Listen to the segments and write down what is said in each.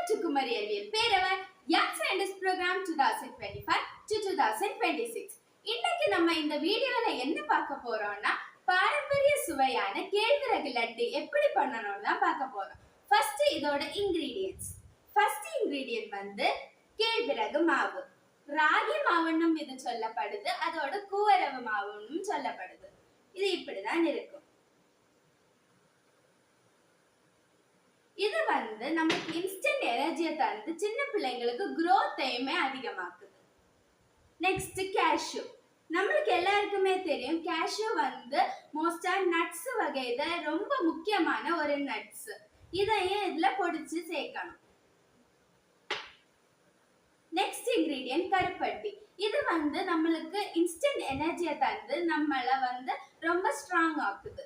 to Kumari Aliyal Peravan Young Scientist Program 2025 to 2026. இன்னைக்கு நம்ம இந்த வீடியோல என்ன பார்க்க போறோம்னா பாரம்பரிய சுவையான கேழ்வரகு லட்டு எப்படி பண்ணணும்னு தான் பார்க்க போறோம். ஃபர்ஸ்ட் இதோட இன்கிரிடியன்ட்ஸ். ஃபர்ஸ்ட் இன்கிரிடியன்ட் வந்து கேழ்வரகு மாவு. ராகி மாவுன்னும் இது சொல்லப்படுது, அதோட கூவரவு மாவுன்னும் சொல்லப்படுது. இது இப்படிதான் இருக்கும். இது வந்து நமக்கு இன்ஸ்டன்ட் எனர்ஜியை தந்து சின்ன பிள்ளைங்களுக்கு growth-ஐயுமே அதிகமாக்குது. Next cashew. நம்மளுக்கு எல்லாருக்குமே தெரியும் கேஷ்யூ வந்து மோஸ்டா நட்ஸ் வகையில ரொம்ப முக்கியமான ஒரு நட்ஸ். இதையும் இதுல பொடிச்சு சேர்க்கணும். நெக்ஸ்ட் இன்கிரிடியன்ட் கருப்பட்டி. இது வந்து நம்மளுக்கு இன்ஸ்டன்ட் எனர்ஜியை தந்து நம்மள வந்து ரொம்ப ஸ்ட்ராங் ஆக்குது.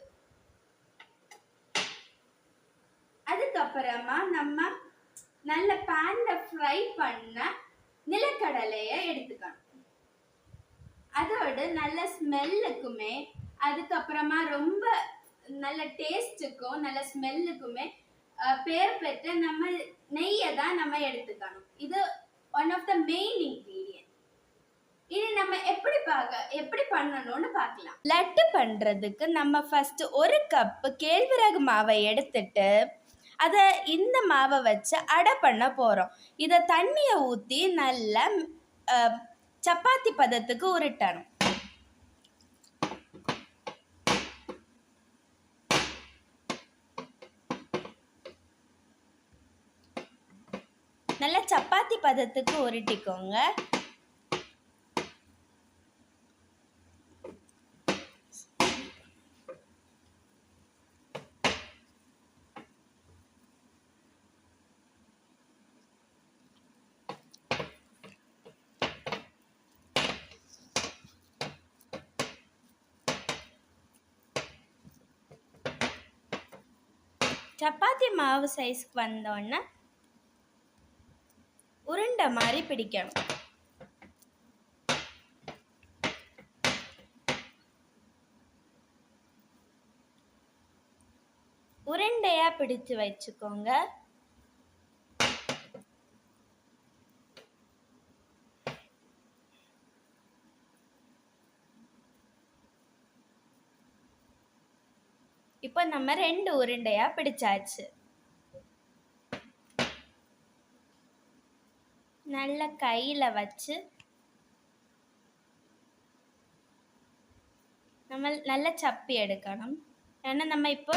அதுக்கப்புறமா நம்ம நல்ல பேன்ல ஃப்ரை பண்ண நிலக்கடலையை எடுத்துக்கணும். அதோட நல்ல ஸ்மெல்லுக்குமே அதுக்கப்புறமா ரொம்ப நல்ல டேஸ்ட்டுக்கும் நல்ல ஸ்மெல்லுக்குமே பேர் பெற்ற நம்ம நெய்யை தான் நம்ம எடுத்துக்கணும். இது one of the main ingredient. இது நம்ம எப்படி பண்ணணும்னு பார்க்கலாம். லட்டு பண்றதுக்கு நம்ம ஃபர்ஸ்ட் ஒரு கப் கேழ்வரகு மாவை எடுத்துட்டு அதை இந்த மாவை வச்சு அடை பண்ண போகிறோம். இதை தண்ணியை ஊற்றி நல்லா சப்பாத்தி பதத்துக்கு உருட்டணும். நல்லா சப்பாத்தி பதத்துக்கு உருட்டிக்கோங்க. சப்பாத்தி மாவு சைஸ்க்கு வந்தோடனே உருண்டை மாதிரி பிடிக்கணும். உருண்டையா பிடிச்சு வச்சுக்கோங்க. இப்போ நம்ம 2 உருண்டையா பிடிச்சாச்சு. நல்ல கையில வச்சு நம்ம நல்ல சப்பி எடுக்கணும். ஏன்னா நம்ம இப்போ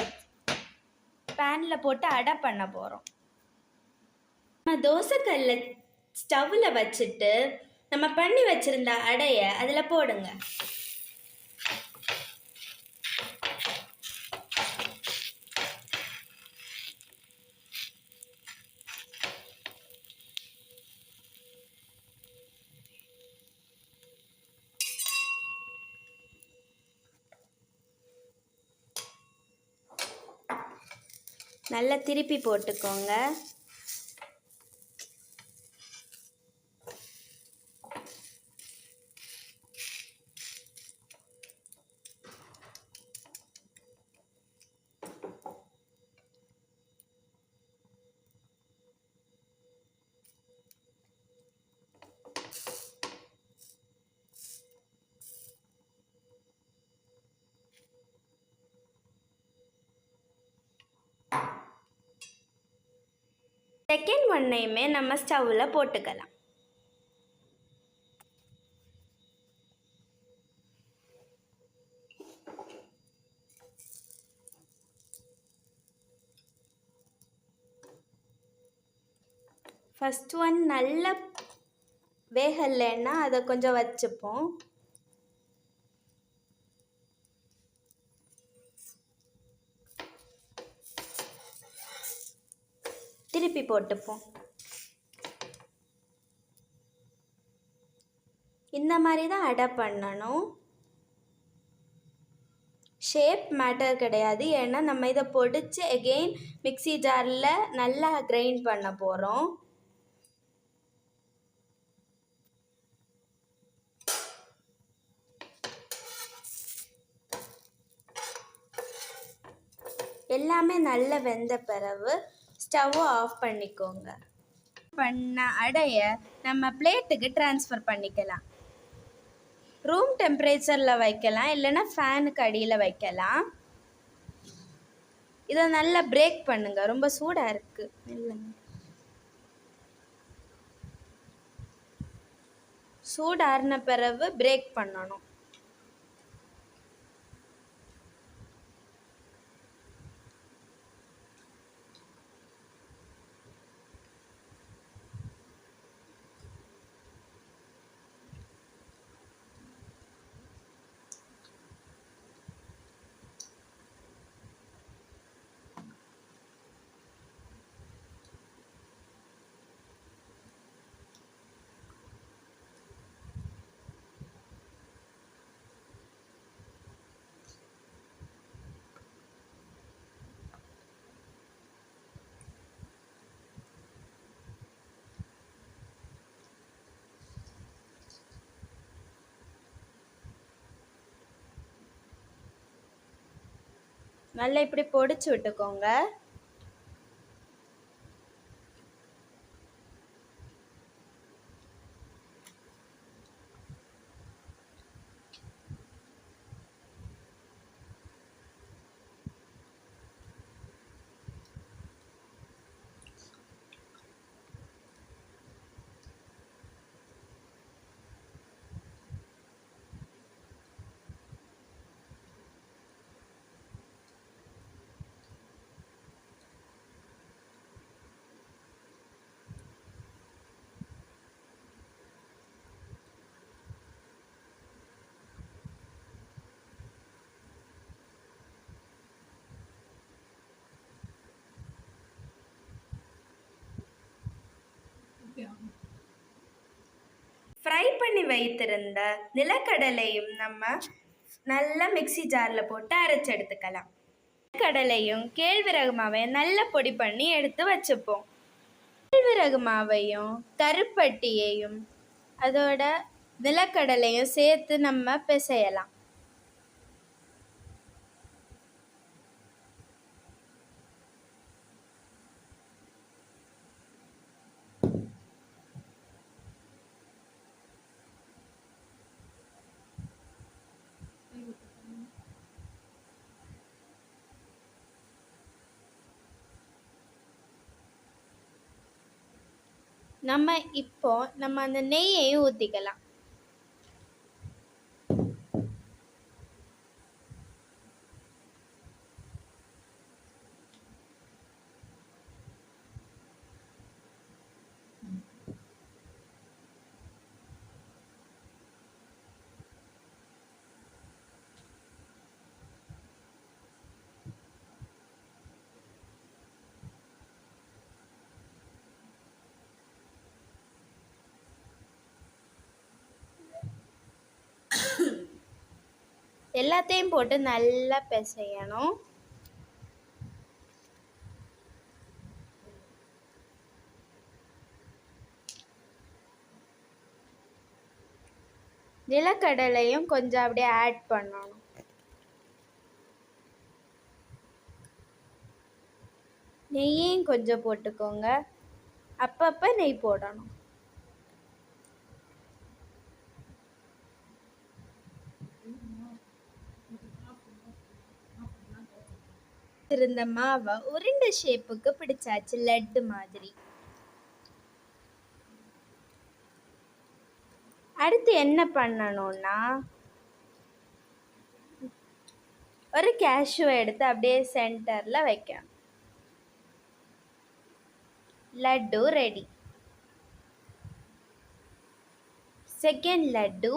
பேன்ல போட்டு அடை பண்ண போறோம். நம்ம தோசைக்கல்ல ஸ்டவ்ல வச்சுட்டு நம்ம பண்ணி வச்சிருந்த அடைய அதுல போடுங்க. நல்லா திருப்பி போட்டுக்கோங்க. செகண்ட் ஒன்னையுமே நம்ம ஸ்டவ்வில் போட்டுக்கலாம். ஃபர்ஸ்ட் ஒன் நல்லா வேகலைன்னா அதை கொஞ்சம் வச்சுப்போம். திருப்பி போட்டுப்போம். இந்த மாதிரி தான் அடை பண்ணணும். ஷேப் மேட்டர் கிடையாது. ஏன்னா நம்ம இதை பொடிச்சு எகெயின் மிக்ஸி ஜாரில் நல்லா கிரைண்ட் பண்ண போகிறோம். எல்லாமே நல்லா வெந்த பிறகு ஸ்டவ்வை ஆஃப் பண்ணிக்கோங்க. பண்ண அடைய நம்ம பிளேட்டுக்கு ட்ரான்ஸ்ஃபர் பண்ணிக்கலாம். ரூம் டெம்பரேச்சரில் வைக்கலாம், இல்லைன்னா ஃபேனுக்கு அடியில் வைக்கலாம். இதை நல்லா பிரேக் பண்ணுங்க, ரொம்ப சூடாக இருக்குது. இல்லைங்க, சூடாறின பிறகு பிரேக் பண்ணணும். நல்லா இப்படி பொடிச்சு விட்டுக்கோங்க. ஃப்ரை பண்ணி வைத்திருந்த நிலக்கடலையும் நம்ம நல்லா மிக்ஸி ஜாரில் போட்டு அரைச்சி எடுத்துக்கலாம். கடலையும் கேழ்வரகு மாவையும் நல்லா பொடி பண்ணி எடுத்து வச்சுப்போம். கேழ்வரகு மாவையும் கருப்பட்டியையும் அதோட நிலக்கடலையும் சேர்த்து நம்ம பிசையலாம். நம்ம அந்த நெய்யையும் ஊற்றிக்கலாம். எல்லாத்தையும் போட்டு நல்லா பிசையணும். நிலக்கடலையும் கொஞ்சம் அப்படியே ஆட் பண்ணணும். நெய்யையும் கொஞ்சம் போட்டுக்கோங்க, அப்பப்போ நெய் போடணும். இருந்த மாவை உருண்டை ஷேப்புக்கு பிடிச்சாச்சு, லட்டு மாதிரி. அடுத்து என்ன பண்ணணும்னா, ஒரு கேஷ்யூ எடுத்து அப்படியே சென்டர்ல வைக்கணும். Laddu ready. Second laddu.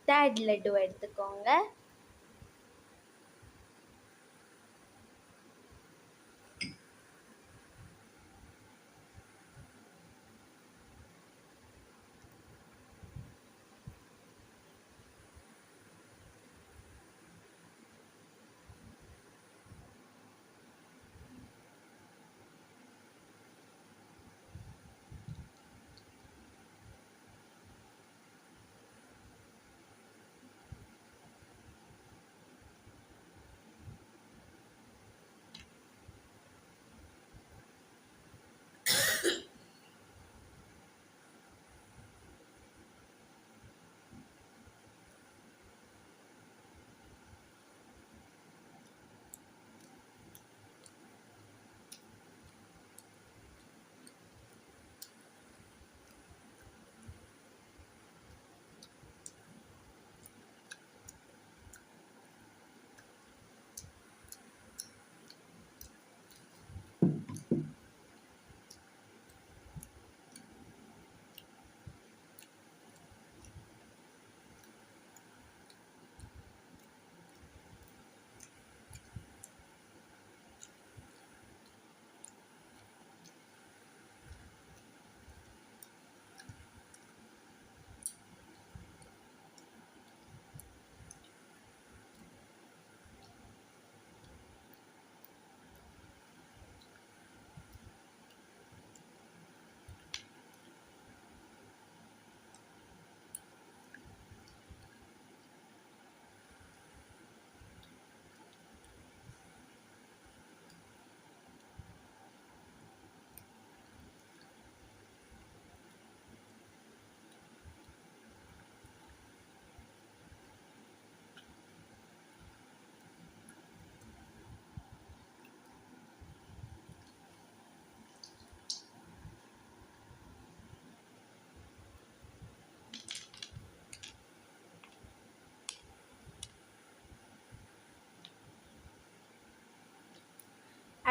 Third laddu எடுத்துக்கோங்க.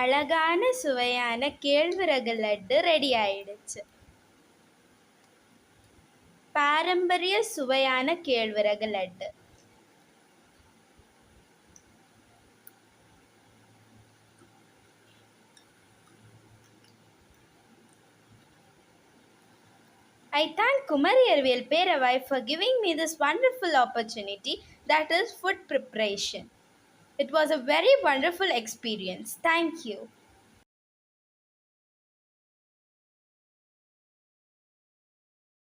அழகான சுவையான கேழ்வரகு லட்டு ரெடி ஆயிடுச்சு. பாரம்பரிய சுவையான கேழ்வரகு laddu. I thank Kumari Arviel Peravai for giving me this wonderful opportunity, that is food preparation. It was a very wonderful experience. Thank you.